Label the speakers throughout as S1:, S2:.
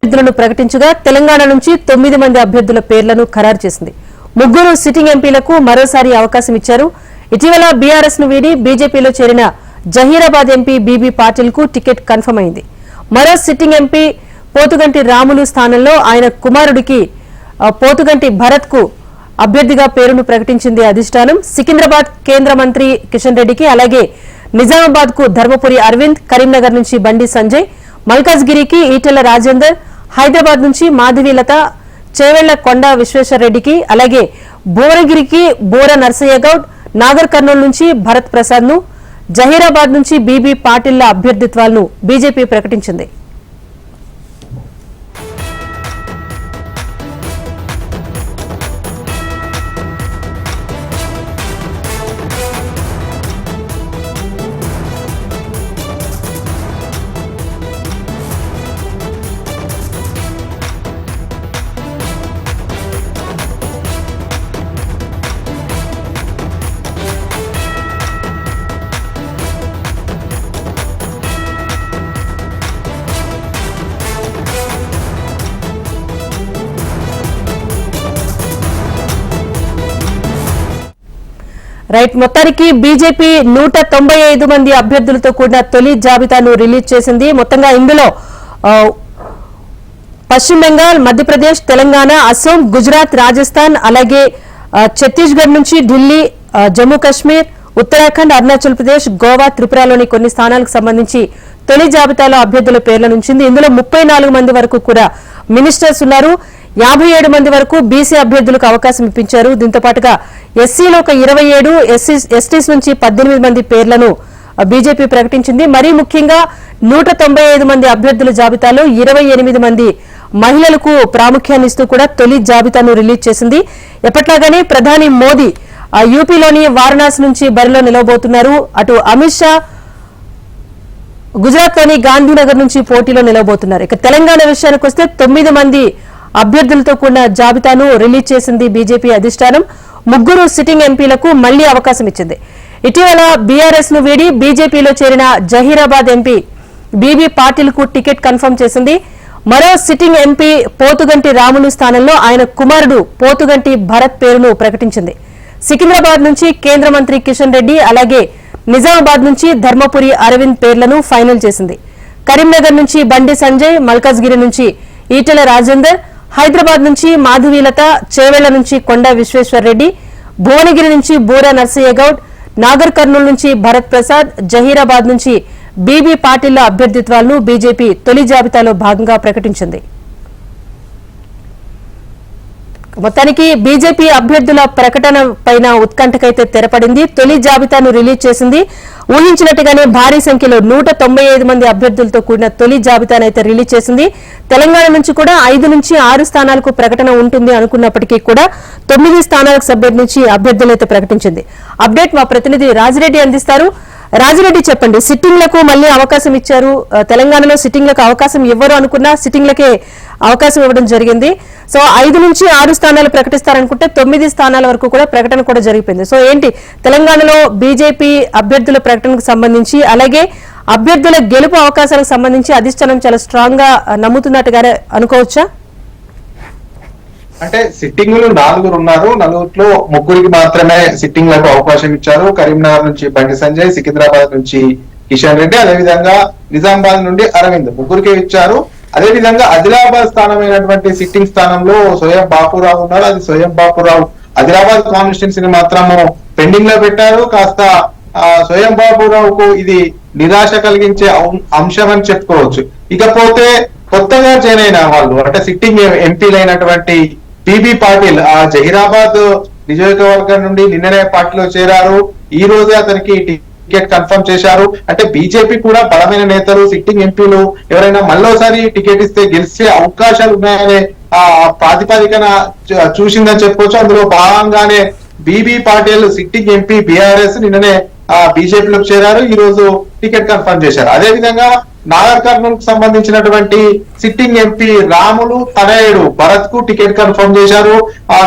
S1: అభ్యర్థులను ప్రకటించగా తెలంగాణ నుంచి 9 మంది అభ్యర్థుల పేర్లను ఖరారు చేసింది. 3 సిట్టింగ్ ఎంపీలకు మరోసారి అవకాశం ఇచ్చారు. ఇటీవల బీఆర్ఎస్ ను వీడి బీజేపీలో చేరిన జహీరాబాద్ ఎంపీ బీబీ పాటిల్ కు టికెట్ కన్ఫర్మ్ అయింది. మరో సిట్టింగ్ ఎంపీ పోతుగంటి రాములు స్థానంలో ఆయన కుమారుడికి పోతుగంటి భరత్ కు అభ్యర్థిగా పేరును ప్రకటించింది అధిష్టానం. సికింద్రాబాద్ కేంద్ర మంత్రి కిషన్ రెడ్డికి, అలాగే నిజామాబాద్ కు ధర్మపురి అరవింద్, కరీంనగర్ నుంచి బండి సంజయ్, మల్కాజ్గిరికి ఈటెల రాజేందర్, హైదరాబాద్ నుంచి మాధవీలత, చేవెళ్ల కొండ విశ్వేశ్వరరెడ్డికి, అలాగే భువనగిరికి బోర నర్సయ్య గౌడ్, నాగర్ కర్నూలు నుంచి భరత్ ప్రసాద్ ను, జహీరాబాద్ నుంచి బీబీ పాటిల్ అభ్యర్థిత్వాలను బీజేపీ ప్రకటించింది. రైట్, మొత్తానికి బీజేపీ 195 మంది అభ్యర్థులతో కూడిన తొలి జాబితాను రిలీజ్ చేసింది. మొత్తంగా ఇందులో పశ్చిమ బెంగాల్, మధ్యప్రదేశ్, తెలంగాణ, అస్సాం, గుజరాత్, రాజస్థాన్, అలాగే ఛత్తీస్గఢ్ నుంచి ఢిల్లీ, జమ్మూ కాశ్మీర్, ఉత్తరాఖండ్, అరుణాచల్ ప్రదేశ్, గోవా, త్రిపురలోని కొన్ని స్థానాలకు సంబంధించి తొలి జాబితాలో అభ్యర్థుల పేర్లను ఉంచింది. ఇందులో 34 మంది వరకు కూడా మినిస్టర్స్ ఉన్నారు. 57 మంది వరకు బీసీ అభ్యర్థులకు అవకాశం ఇప్పించారు. దీంతో పాటుగా ఎస్సీలో ఒక 27, ఎస్టీస్ నుంచి 18 మంది పేర్లను బీజేపీ ప్రకటించింది. మరీ ముఖ్యంగా 195 మంది అభ్యర్థుల జాబితాలో 28 మంది మహిళలకు ప్రాముఖ్యాన్ని ఇస్తూ కూడా తొలి జాబితాను రిలీజ్ చేసింది. ఎప్పట్లాగానే ప్రధాని మోదీ యూపీలోని వారణాసి నుంచి బరిలో నిలవబోతున్నారు. అటు అమిత్ షా గుజరాత్ లోని గాంధీనగర్ నుంచి పోటీలో నిలవబోతున్నారు. ఇక తెలంగాణ విషయానికి వస్తే 9 మంది అభ్యర్థులతో కూడిన జాబితాను రిలీజ్ చేసింది బీజేపీ అధిష్టానం. 3 సిట్టింగ్ ఎంపీలకు మళ్లీ అవకాశం ఇచ్చింది. ఇటీవల బీఆర్ఎస్ ను వీడి బీజేపీలో చేరిన జహీరాబాద్ ఎంపీ బీబీ పాటిల్ కు టికెట్ కన్ఫర్మ్ చేసింది. మరో సిట్టింగ్ ఎంపీ పోతుగంటి రాములు స్థానంలో ఆయన కుమారుడు పోతుగంటి భరత్ పేరును ప్రకటించింది. సికింద్రాబాద్ నుంచి కేంద్ర మంత్రి కిషన్ రెడ్డి, అలాగే నిజామాబాద్ నుంచి ధర్మపురి అరవింద్ పేర్లను ఫైనల్ చేసింది. కరీంనగర్ నుంచి బండి సంజయ్, మల్కాజ్గిరి నుంచి ఈటెల రాజేందర్, హైదరాబాద్ నుంచి మాధవీలత, చేవెళ్ల నుంచి కొండ విశ్వేశ్వరరెడ్డి, భువనగిరి నుంచి బోర నర్సయ్య గౌడ్, నాగర్ కర్నూలు నుంచి భరత్ ప్రసాద్, జహీరాబాద్ నుంచి బీబీ పాటిల్ అభ్యర్థిత్వాలను బీజేపీ తొలి జాబితాలో భాగంగా ప్రకటించింది. మొత్తానికి బీజేపీ అభ్యర్థుల ప్రకటన పైన ఉత్కంఠకైతే తెరపడింది. తొలి జాబితాను రిలీజ్ చేసింది. ఊహించినట్టుగానే భారీ సంఖ్యలో 195 మంది అభ్యర్థులతో కూడిన తొలి జాబితానైతే రిలీజ్ చేసింది. తెలంగాణ నుంచి కూడా 5 నుంచి 6 స్థానాలకు ప్రకటన ఉంటుంది అనుకున్నప్పటికీ కూడా 9 స్థానాలకు సంబంధించి అభ్యర్థులైతే ప్రకటించింది. అప్డేట్ మా ప్రతినిధి రాజిరెడ్డి అందిస్తారు. రాజిరెడ్డి, చెప్పండి, సిట్టింగ్లకు మళ్లీ అవకాశం ఇచ్చారు. తెలంగాణలో సిట్టింగ్లకు అవకాశం ఇవ్వరు అనుకున్నా సిట్టింగ్లకే అవకాశం ఇవ్వడం జరిగింది. సో 5 నుంచి 6 స్థానాలు ప్రకటిస్తారనుకుంటే 9 స్థానాల వరకు కూడా ప్రకటన కూడా జరిగిపోయింది. సో ఏంటి తెలంగాణలో బీజేపీ అభ్యర్థుల ప్రకటనకు సంబంధించి, అలాగే అభ్యర్థుల గెలుపు అవకాశాలకు సంబంధించి అధిష్టానం చాలా స్ట్రాంగ్ గా నమ్ముతున్నట్టుగానే అనుకోవచ్చా?
S2: అంటే సిట్టింగ్లు 4 ఉన్నారు. 4లో 3కి మాత్రమే సిట్టింగ్లకు అవకాశం ఇచ్చారు. కరీంనగర్ నుంచి బండి సంజయ్, సికింద్రాబాద్ నుంచి కిషన్ రెడ్డి, అదేవిధంగా నిజామాబాద్ నుండి అరవింద్ 3కే ఇచ్చారు. అదేవిధంగా ఆదిలాబాద్ స్థానమైనటువంటి సిట్టింగ్ స్థానంలో స్వయం బాపురావు ఉన్నారు. అది స్వయం బాపురావు ఆదిలాబాద్ కాన్స్టిట్యున్సీని మాత్రము పెండింగ్ లో పెట్టారు. కాస్త స్వయం బాపురావుకు ఇది నిరాశ కలిగించే అంశం అని చెప్పుకోవచ్చు. ఇకపోతే కొత్తగా జాయిన్ అయిన వాళ్ళు అంటే సిట్టింగ్ ఎంపీలైనటువంటి బీబీ పాటిల్ జహీరాబాద్ నియోజకవర్గం నుండి నిన్ననే పార్టీలో చేరారు. ఈ రోజే అతనికి టికెట్ కన్ఫర్మ్ చేశారు. అంటే బీజేపీ కూడా బలమైన నేతలు, సిట్టింగ్ ఎంపీలు ఎవరైనా మళ్ళోసారి టికెట్ ఇస్తే గెలిచే అవకాశాలు ఉన్నాయనే ప్రాతిపదికన చూసిందని చెప్పుకోవచ్చు. అందులో భాగంగానే బీబీ పాటిల్ సిట్టింగ్ ఎంపీ బీఆర్ఎస్ నిన్ననే బీజేపీలోకి చేరారు. ఈ రోజు టికెట్ కన్ఫర్మ్ చేశారు. అదే విధంగా నాగర్ కర్నూలు కు సంబంధించినటువంటి సిట్టింగ్ ఎంపీ రాములు తనయుడు భరత్ కు టికెట్ కన్ఫర్మ్ చేశారు.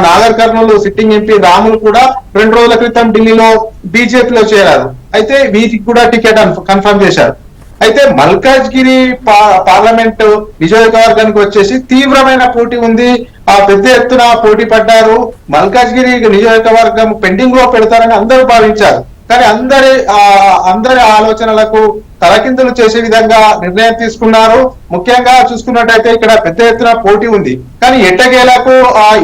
S2: నాగర్ కర్నూలు సిట్టింగ్ ఎంపీ రాములు కూడా 2 రోజుల క్రితం ఢిల్లీలో బీజేపీలో చేరారు. అయితే వీటికి కూడా టికెట్ కన్ఫర్మ్ చేశారు. అయితే మల్కాజ్గిరి పార్లమెంట్ నియోజకవర్గానికి వచ్చేసి తీవ్రమైన పోటీ ఉంది. పెద్ద ఎత్తున పోటీ పడ్డారు. మల్కాజ్గిరి నియోజకవర్గం పెండింగ్ లో పెడతారని అందరూ భావించారు. కానీ అందరి ఆలోచనలకు తలకిందులు చేసే విధంగా నిర్ణయం తీసుకున్నారు. ముఖ్యంగా చూసుకున్నట్టయితే ఇక్కడ పెద్ద ఎత్తున పోటీ ఉంది. కానీ ఎట్టకేలకు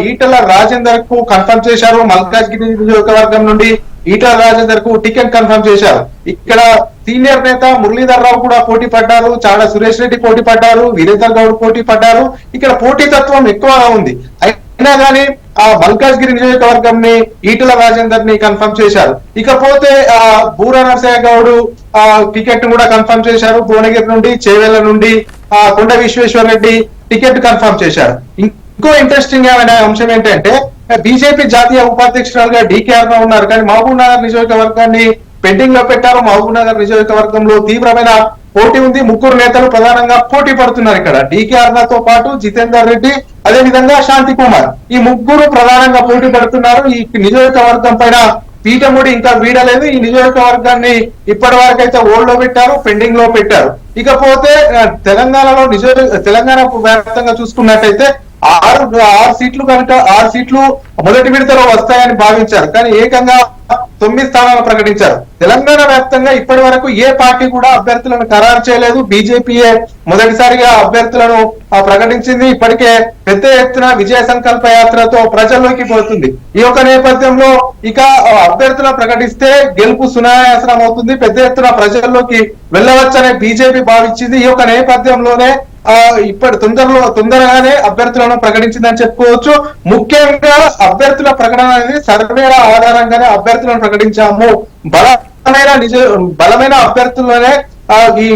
S2: ఈటల రాజేందర్ కు కన్ఫర్మ్ చేశారు. మల్కాజ్గిరి నియోజకవర్గం నుండి ఈటల రాజేందర్ కు టికెట్ కన్ఫర్మ్ చేశారు. ఇక్కడ సీనియర్ నేత మురళీధర్ రావు కూడా పోటీ పడ్డారు. చాడా సురేష్ రెడ్డి పోటీ పడ్డారు. వీరేందర్ గౌడ్ పోటీ పడ్డారు. ఇక్కడ పోటీతత్వం ఎక్కువగా ఉంది. అయినా కానీ మల్కాజ్గిరి నియోజకవర్గం ని ఈటల రాజేందర్ ని కన్ఫర్మ్ చేశారు. ఇకపోతే బూరా నరసయ్య గౌడ్ టికెట్ కూడా కన్ఫర్మ్ చేశారు. భువనగిరి నుండి, చేవెళ్ల నుండి కొండ విశ్వేశ్వర్ రెడ్డి టికెట్ కన్ఫర్మ్ చేశారు. ఇంకో ఇంట్రెస్టింగ్ అంశం ఏంటంటే బీజేపీ జాతీయ ఉపాధ్యక్షురాలుగా డీకే అరుణ ఉన్నారు. కానీ మహబూబ్ నగర్ నియోజకవర్గాన్ని పెండింగ్ లో పెట్టారు. మహబూబ్ నగర్ నియోజకవర్గంలో తీవ్రమైన పోటీ ఉంది. ముగ్గురు నేతలు ప్రధానంగా పోటీ పడుతున్నారు. ఇక్కడ డీకే అరుణతో పాటు జితేందర్ రెడ్డి, అదే విధంగా శాంతి కుమార్, ఈ ముగ్గురు ప్రధానంగా పోటీ పడుతున్నారు. ఈ నియోజకవర్గం పైన పీఠముడి ఇంకా వీడలేదు. ఈ నియోజకవర్గాన్ని ఇప్పటి వరకు అయితే ఓల్డ్ లో పెట్టారు, పెండింగ్ లో పెట్టారు. ఇకపోతే తెలంగాణలో తెలంగాణ వ్యాప్తంగా చూసుకున్నట్టయితే ఆరు సీట్లు కనుక 6 సీట్లు మొదటి విడతలో వస్తాయని భావించారు. కానీ ఏకంగా 9 స్థానాలు ప్రకటించారు. తెలంగాణ వ్యాప్తంగా ఇప్పటి వరకు ఏ పార్టీ కూడా అభ్యర్థులను ఖరారు చేయలేదు. బీజేపీయే మొదటిసారిగా అభ్యర్థులను ప్రకటించింది. ఇప్పటికే పెద్ద ఎత్తున విజయ సంకల్ప యాత్రతో ప్రజల్లోకి పోతుంది. ఈ యొక్క నేపథ్యంలో ఇక అభ్యర్థులను ప్రకటిస్తే గెలుపు సునాయాసనం అవుతుంది. పెద్ద ఎత్తున ప్రజల్లోకి వెళ్ళవచ్చనే బీజేపీ భావించింది. ఈ యొక్క నేపథ్యంలోనే ఇప్పటి తొందరగానే అభ్యర్థులను ప్రకటించిందని చెప్పుకోవచ్చు. ముఖ్యంగా అభ్యర్థుల ప్రకటన అనేది సర్వేల ఆధారంగానే అభ్యర్థులను ప్రకటించాము. బలమైన అభ్యర్థులనే ఈ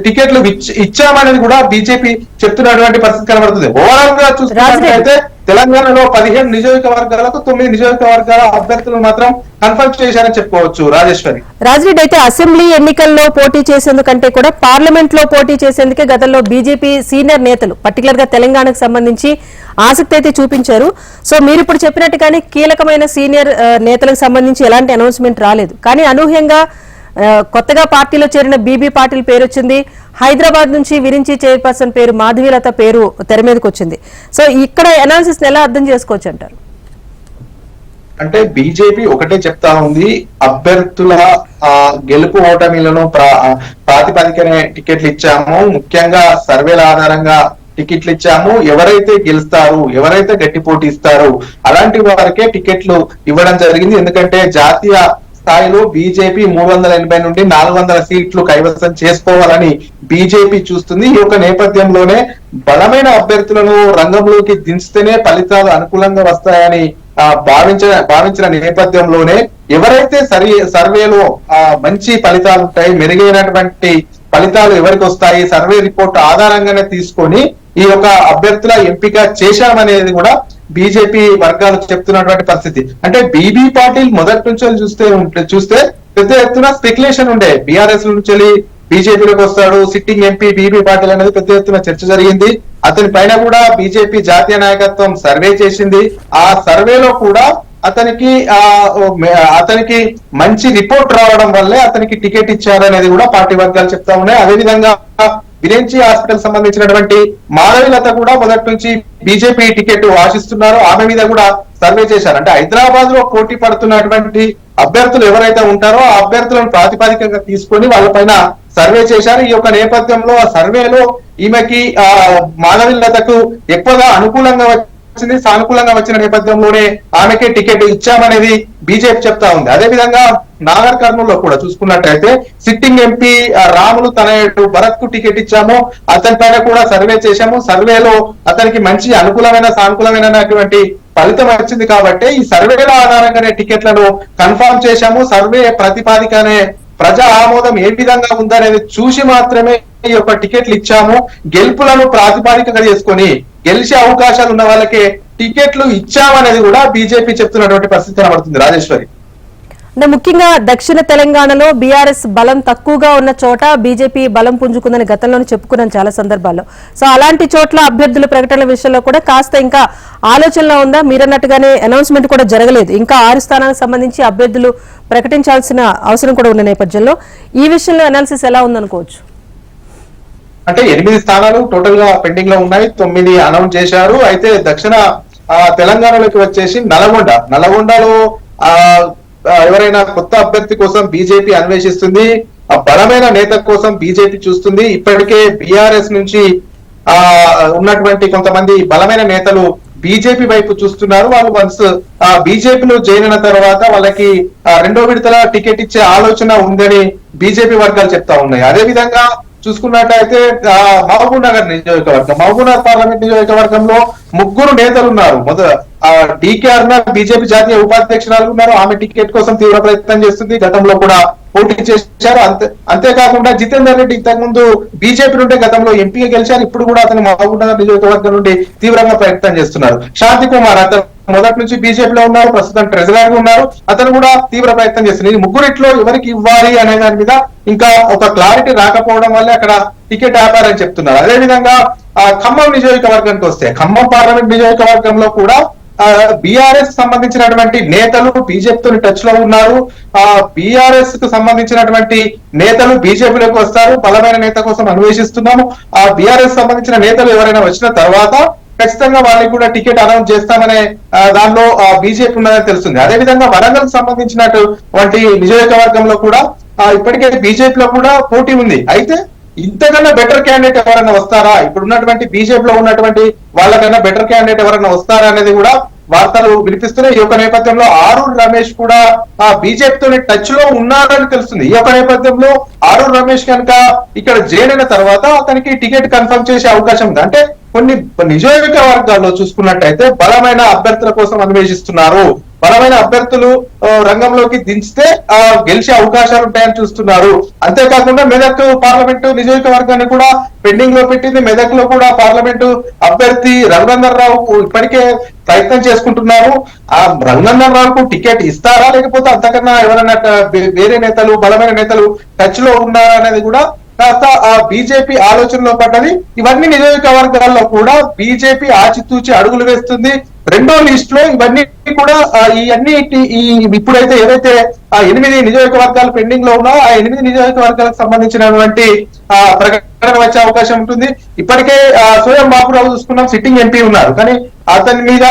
S2: టికెట్లు ఇచ్చామనేది కూడా బీజేపీ చెప్తున్నటువంటి పరిస్థితి కనబడుతుంది. ఓవరాల్ గా చూసుకున్నట్లయితే తెలంగాణలో 15 నియోజకవర్గాలకు 9 నియోజకవర్గాల అభ్యర్థులు మాత్రం కన్ఫర్మ్ చేశారని చెప్పుకోవచ్చు. రాజేశ్వరి,
S1: రాజరెడ్డి, అయితే అసెంబ్లీ ఎన్నికల్లో పోటీ చేసేందుకంటే కూడా పార్లమెంట్ లో పోటీ చేసేందుకే గతంలో బీజేపీ సీనియర్ నేతలు పర్టికులర్ గా తెలంగాణకు సంబంధించి ఆసక్తి అయితే చూపించారు. సో మీరు ఇప్పుడు చెప్పినట్టుగానే కీలకమైన సీనియర్ నేతలకు సంబంధించి ఎలాంటి అనౌన్స్మెంట్ రాలేదు. కానీ అనూహ్యంగా కొత్తగా పార్టీలో చేరిన బీబీ పాటిల్ పేరు వచ్చింది. హైదరాబాద్ నుంచి విరించి చైర్పర్సన్ పేరు మాధవీలత పేరు తెర మీదకి వచ్చింది. సో ఇక్కడ అనాలిసిస్ ఎలా అర్థం చేసుకోవచ్చు అంటారు?
S2: అంటే బీజేపీ ఒకటే చెప్తా ఉంది, అభ్యర్థుల గెలుపు ఓటమిలను ప్రాతిపదికనే టికెట్లు ఇచ్చాము. ముఖ్యంగా సర్వేల ఆధారంగా టికెట్లు ఇచ్చాము. ఎవరైతే గెలుస్తారు, ఎవరైతే గట్టి పోటీ ఇస్తారు అలాంటి వారికే టికెట్లు ఇవ్వడం జరిగింది. ఎందుకంటే జాతీయ స్థాయిలో బీజేపీ 380 నుండి 400 సీట్లు కైవసం చేసుకోవాలని బీజేపీ చూస్తుంది. ఈ యొక్క నేపథ్యంలోనే బలమైన అభ్యర్థులను రంగంలోకి దించితేనే ఫలితాలు అనుకూలంగా వస్తాయని భావించిన నేపథ్యంలోనే ఎవరైతే సర్వేలో మంచి ఫలితాలు ఉంటాయి, మెరుగైనటువంటి ఫలితాలు ఎవరికి వస్తాయి, సర్వే రిపోర్ట్ ఆధారంగానే తీసుకొని ఈ యొక్క అభ్యర్థుల ఎంపిక చేశామనేది కూడా బీజేపీ వర్గాలు చెప్తున్నటువంటి పరిస్థితి. అంటే బీబీ పాటిల్ మొదటి నుంచి చూస్తే పెద్ద ఎత్తున స్పెక్యులేషన్ ఉండే, బీఆర్ఎస్ నుంచి బీజేపీలోకి వస్తాడు సిట్టింగ్ ఎంపీ బీబీ పాటిల్ అనేది పెద్ద ఎత్తున చర్చ జరిగింది. అతని పైన కూడా బీజేపీ జాతీయ నాయకత్వం సర్వే చేసింది. ఆ సర్వేలో కూడా అతనికి మంచి రిపోర్ట్ రావడం వల్లే అతనికి టికెట్ ఇచ్చారనేది కూడా పార్టీ వర్గాలు చెప్తా ఉన్నాయి. అదేవిధంగా విరెంచి హాస్పిటల్ సంబంధించినటువంటి మాధవీలత కూడా మొదటి నుంచి బీజేపీ టికెట్ ఆశిస్తున్నారు. ఆమె మీద కూడా సర్వే చేశారు. అంటే హైదరాబాద్ లో పోటీ పడుతున్నటువంటి అభ్యర్థులు ఎవరైతే ఉంటారో ఆ అభ్యర్థులను ప్రాతిపదికగా తీసుకొని వాళ్ళపైన సర్వే చేశారు. ఈ యొక్క నేపథ్యంలో ఆ సర్వేలో ఈమెకి మాధవీలతకు ఎక్కువగా అనుకూలంగా వచ్చింది. సానుకూలంగా వచ్చిన నేపథ్యంలోనే ఆమెకే టికెట్ ఇచ్చామనేది బీజేపీ చెప్తా ఉంది. అదే విధంగా నాగర్ కర్నూలులో కూడా చూసుకున్నట్టయితే సిట్టింగ్ ఎంపీ రాములు తనయుడు భరత్ కు టికెట్ ఇచ్చాము. అతని పైన కూడా సర్వే చేశాము. సర్వేలో అతనికి మంచి అనుకూలమైన సానుకూలమైనటువంటి ఫలితం వచ్చింది. కాబట్టి ఈ సర్వేల ఆధారంగానే టికెట్లను కన్ఫర్మ్ చేశాము. సర్వే ప్రతిపాదికనే ప్రజా ఆమోదం ఏ విధంగా ఉందనేది చూసి మాత్రమే ఈ యొక్క టికెట్లు ఇచ్చాము. గెలుపులను ప్రాతిపాదికగా చేసుకొని గెలిచే అవకాశాలు ఉన్న వాళ్ళకే టికెట్లు ఇచ్చామనేది కూడా బీజేపీ చెప్తున్నటువంటి పరిస్థితి కనబడుతుంది. రాజేశ్వరి,
S1: అంటే ముఖ్యంగా దక్షిణ తెలంగాణలో బీఆర్ఎస్ బలం తక్కువగా ఉన్న చోట బీజేపీ బలం పుంజుకుందని గతంలోనే చెప్పుకున్నాం చాలా సందర్భాల్లో. సో అలాంటి చోట్ల అభ్యర్థుల ప్రకటనల విషయంలో కూడా కాస్త ఇంకా ఆలోచనలో ఉందా? మీరన్నట్టుగానే అనౌన్స్మెంట్ కూడా జరగలేదు. ఇంకా 6 స్థానాలకు సంబంధించి అభ్యర్థులు ప్రకటించాల్సిన అవసరం కూడా ఉన్న నేపథ్యంలో ఈ విషయంలో అనాలిసిస్ ఎలా ఉందనుకోవచ్చు?
S2: అంటే 8 స్థానాలు టోటల్ గా పెండింగ్ లో ఉన్నాయి, 9 అనౌన్స్ చేశారు. అయితే దక్షిణ తెలంగాణలోకి వచ్చేసి నల్గొండలో ఎవరైనా కొత్త అభ్యర్థి కోసం బీజేపీ అన్వేషిస్తుంది, బలమైన నేత కోసం బీజేపీ చూస్తుంది. ఇప్పటికే బీఆర్ఎస్ నుంచి ఉన్నటువంటి కొంతమంది బలమైన నేతలు బీజేపీ వైపు చూస్తున్నారు. వాళ్ళు వన్స్ బీజేపీలో జాయిన్ అయిన తర్వాత వాళ్ళకి రెండో విడతల టికెట్ ఇచ్చే ఆలోచన ఉందని బీజేపీ వర్గాలు చెప్తా ఉన్నాయి. అదే విధంగా చూసుకున్నట్టయితే మహబూబ్ నగర్ పార్లమెంట్ నియోజకవర్గంలో 3 నేతలు ఉన్నారు. డీకే అరుణ బీజేపీ జాతీయ ఉపాధ్యక్షురాలు ఉన్నారు. ఆమె టికెట్ కోసం తీవ్ర ప్రయత్నం చేస్తుంది, గతంలో కూడా పోటీ చేశారు. అంతేకాకుండా జితేందర్ రెడ్డి ఇంతకు ముందు బీజేపీ నుండి గతంలో ఎంపీగా గెలిచారు. ఇప్పుడు కూడా అతను మహబూబ్ నగర్ నియోజకవర్గం నుండి తీవ్రంగా ప్రయత్నం చేస్తున్నారు. శాంతి కుమార్ అతను మొదటి నుంచి బీజేపీలో ఉన్నారు, ప్రస్తుతం ట్రెజరర్ గా ఉన్నారు. అతను కూడా తీవ్ర ప్రయత్నం చేస్తున్నారు. ఈ 3 ఎవరికి ఇవ్వాలి అనే దాని మీద ఇంకా ఒక క్లారిటీ రాకపోవడం వల్ల అక్కడ టికెట్ ఆపారని చెప్తున్నారు. అదే విధంగా ఖమ్మం నియోజకవర్గానికి వస్తే, ఖమ్మం పార్లమెంట్ నియోజకవర్గంలో కూడా బీఆర్ఎస్ సంబంధించినటువంటి నేతలు బీజేపీతో టచ్ లో ఉన్నారు. బీఆర్ఎస్ కు సంబంధించినటువంటి నేతలు బీజేపీలోకి వస్తారు. బలమైన నేత కోసం అన్వేషిస్తున్నాము. ఆ బీఆర్ఎస్ సంబంధించిన నేతలు ఎవరైనా వచ్చిన తర్వాత ఖచ్చితంగా వాళ్ళకి కూడా టికెట్ అనౌన్స్ చేస్తామనే దానిలో బీజేపీ ఉన్నదని తెలుస్తుంది. అదే విధంగా వరంగల్ సంబంధించినటువంటి నియోజకవర్గంలో కూడా ఇప్పటికే బీజేపీలో కూడా పోటీ ఉంది. అయితే ఇంతకన్నా బెటర్ క్యాండిడేట్ ఎవరైనా వస్తారా, ఇప్పుడు ఉన్నటువంటి బీజేపీలో ఉన్నటువంటి వాళ్ళకన్నా బెటర్ క్యాండిడేట్ ఎవరైనా వస్తారా అనేది కూడా వార్తలు వినిపిస్తున్నాయి. ఈ యొక్క నేపథ్యంలో ఆరూర్ రమేష్ కూడా బీజేపీతో టచ్ లో ఉన్నారని తెలుస్తుంది. ఈ యొక్క నేపథ్యంలో ఆరూర్ రమేష్ కనుక ఇక్కడ జాయిన్ అయిన తర్వాత అతనికి టికెట్ కన్ఫర్మ్ చేసే అవకాశం ఉంది. అంటే కొన్ని నియోజకవర్గాల్లో చూసుకున్నట్టయితే బలమైన అభ్యర్థుల కోసం అన్వేషిస్తున్నారు. బలమైన అభ్యర్థులు రంగంలోకి దించితే గెలిచే అవకాశాలు ఉంటాయని చూస్తున్నారు. అంతేకాకుండా మెదక్ పార్లమెంటు నియోజకవర్గాన్ని కూడా పెండింగ్ లో పెట్టింది. మెదక్ లో కూడా పార్లమెంటు అభ్యర్థి రఘునందన్ రావు ఇప్పటికే ప్రయత్నం చేసుకుంటున్నారు. ఆ రఘునందన్ రావుకు టికెట్ ఇస్తారా, లేకపోతే అంతకన్నా ఎవరైనా వేరే నేతలు బలమైన నేతలు టచ్ లో ఉన్నారా అనేది కూడా కాస్త బీజేపీ ఆలోచనలో పడ్డది. ఇవన్నీ నియోజకవర్గాల్లో కూడా బీజేపీ ఆచితూచి అడుగులు వేస్తుంది. రెండో లిస్ట్ లో ఇవన్నీ కూడా ఇప్పుడైతే ఏదైతే 8 నియోజకవర్గాలు పెండింగ్ లో ఉన్నాయో ఆ 8 నియోజకవర్గాలకు సంబంధించినటువంటి ప్రకటన వచ్చే అవకాశం ఉంటుంది. ఇప్పటికే సోయం బాబురావు చూసుకున్నాం, సిట్టింగ్ ఎంపీ ఉన్నారు, కానీ అతని మీద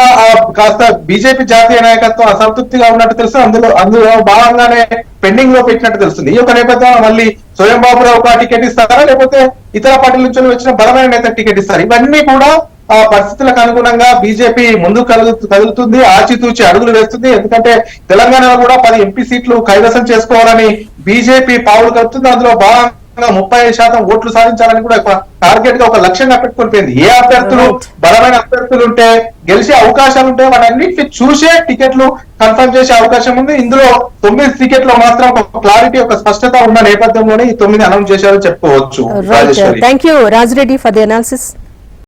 S2: కాస్త బీజేపీ జాతీయ నాయకత్వం అసంతృప్తిగా ఉన్నట్టు తెలుసు. అందులో భాగంగానే పెండింగ్ లో పెట్టినట్టు తెలుస్తుంది. ఈ యొక్క నేపథ్యంలో మళ్ళీ సోయం బాబురావు టికెట్ ఇస్తారా, లేకపోతే ఇతర పార్టీల నుంచి వచ్చిన బలమైన నేత టికెట్ ఇస్తారు. ఇవన్నీ కూడా పరిస్థితులకు అనుగుణంగా బీజేపీ ముందుకు కదులుతుంది, ఆచితూచి అడుగులు వేస్తుంది. ఎందుకంటే తెలంగాణలో కూడా 10 ఎంపీ సీట్లు కైవసం చేసుకోవాలని బీజేపీ పావులు కలుపుతుంది. అందులో భాగంగా 30% ఓట్లు సాధించాలని కూడా టార్గెట్ గా ఒక లక్ష్యంగా పెట్టుకుని ఏ అభ్యర్థులు బలమైన అభ్యర్థులు ఉంటే గెలిచే అవకాశాలు ఉంటే వాటన్నిటిని చూసే టికెట్లు కన్ఫర్మ్ చేసే అవకాశం ఉంది. ఇందులో 9 టికెట్లు మాత్రం ఒక క్లారిటీ, ఒక స్పష్టత ఉన్న నేపథ్యంలోనే ఈ 9 అనౌన్స్ చేశారని చెప్పుకోవచ్చు.
S1: Thank you Rajireddy for the analysis.